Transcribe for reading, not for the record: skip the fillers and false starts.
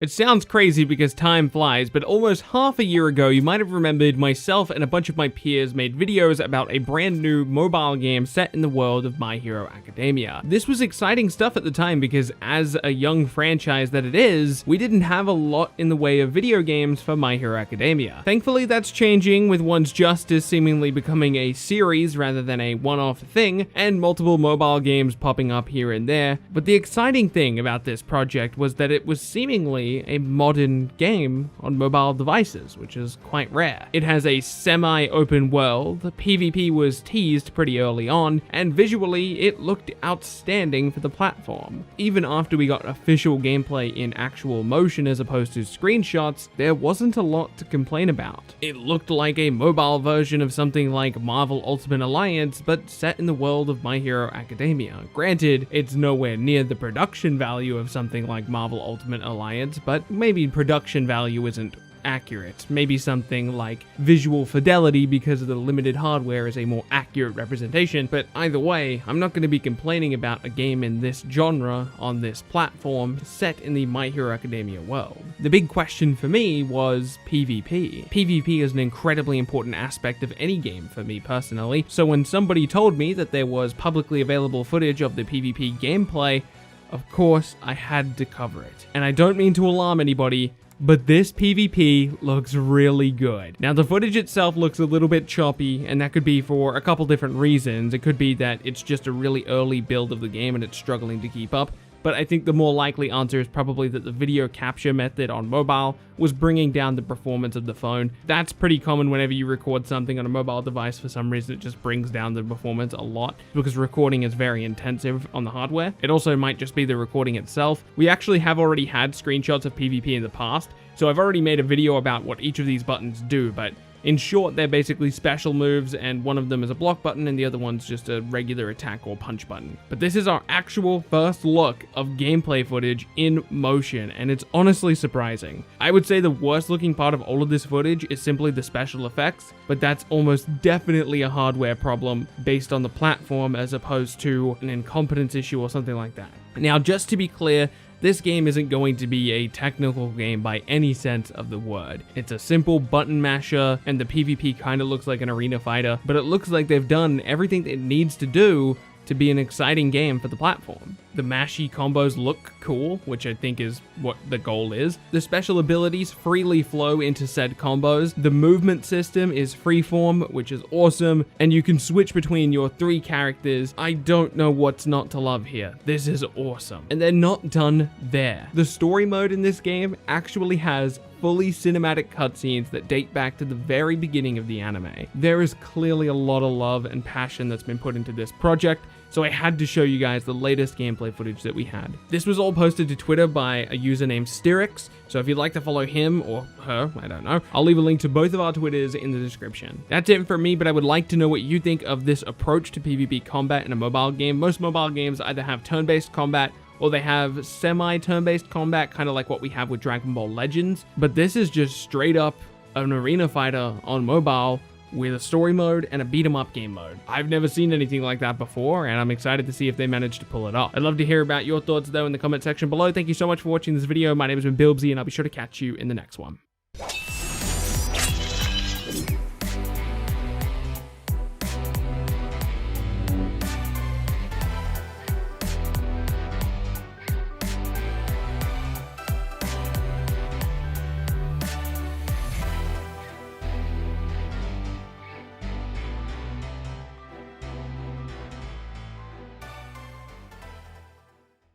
It sounds crazy because time flies, but almost half a year ago, you might have remembered myself and a bunch of my peers made videos about a brand new mobile game set in the world of My Hero Academia. This was exciting stuff at the time because as a young franchise that it is, we didn't have a lot in the way of video games for My Hero Academia. Thankfully, that's changing with One's Justice seemingly becoming a series rather than a one-off thing, and multiple mobile games popping up here and there. But the exciting thing about this project was that it was seemingly a modern game on mobile devices, which is quite rare. It has a semi-open world, PvP was teased pretty early on, and visually it looked outstanding for the platform. Even after we got official gameplay in actual motion as opposed to screenshots, there wasn't a lot to complain about. It looked like a mobile version of something like Marvel Ultimate Alliance, but set in the world of My Hero Academia. Granted, it's nowhere near the production value of something like Marvel Ultimate Alliance, but maybe production value isn't accurate. Maybe something like visual fidelity because of the limited hardware is a more accurate representation, but either way, I'm not going to be complaining about a game in this genre on this platform set in the My Hero Academia world. The big question for me was PvP. PvP is an incredibly important aspect of any game for me personally, so when somebody told me that there was publicly available footage of the PvP gameplay, of course, I had to cover it. And I don't mean to alarm anybody, but this PvP looks really good. Now, the footage itself looks a little bit choppy, and that could be for a couple different reasons. It could be that it's just a really early build of the game and it's struggling to keep up. But I think the more likely answer is probably that the video capture method on mobile was bringing down the performance of the phone. That's pretty common whenever you record something on a mobile device. For some reason, it just brings down the performance a lot because recording is very intensive on the hardware. It also might just be the recording itself. We actually have already had screenshots of PvP in the past, so I've already made a video about what each of these buttons do, but in short, they're basically special moves, and one of them is a block button and the other one's just a regular attack or punch button. But this is our actual first look of gameplay footage in motion, and it's honestly surprising. I would say the worst looking part of all of this footage is simply the special effects, but that's almost definitely a hardware problem based on the platform as opposed to an incompetence issue or something like that. Now, just to be clear, this game isn't going to be a technical game by any sense of the word. It's a simple button masher, and the PvP kind of looks like an arena fighter, but it looks like they've done everything it needs to do to be an exciting game for the platform. The mashy combos look cool, which I think is what the goal is. The special abilities freely flow into said combos. The movement system is freeform, which is awesome, and you can switch between your 3 characters. I don't know what's not to love here. This is awesome. And they're not done there. The story mode in this game actually has fully cinematic cutscenes that date back to the very beginning of the anime. There is clearly a lot of love and passion that's been put into this project, so I had to show you guys the latest gameplay footage that we had. This was all posted to Twitter by a user named Styrix, so if you'd like to follow him or her, I don't know, I'll leave a link to both of our Twitters in the description. That's it for me, but I would like to know what you think of this approach to PvP combat in a mobile game. Most mobile games either have turn-based combat or they have semi-turn-based combat, kind of like what we have with Dragon Ball Legends, but this is just straight up an arena fighter on mobile with a story mode and a beat-em-up game mode. I've never seen anything like that before, and I'm excited to see if they manage to pull it off. I'd love to hear about your thoughts, though, in the comment section below. Thank you so much for watching this video. My name has been Bilbzy, and I'll be sure to catch you in the next one.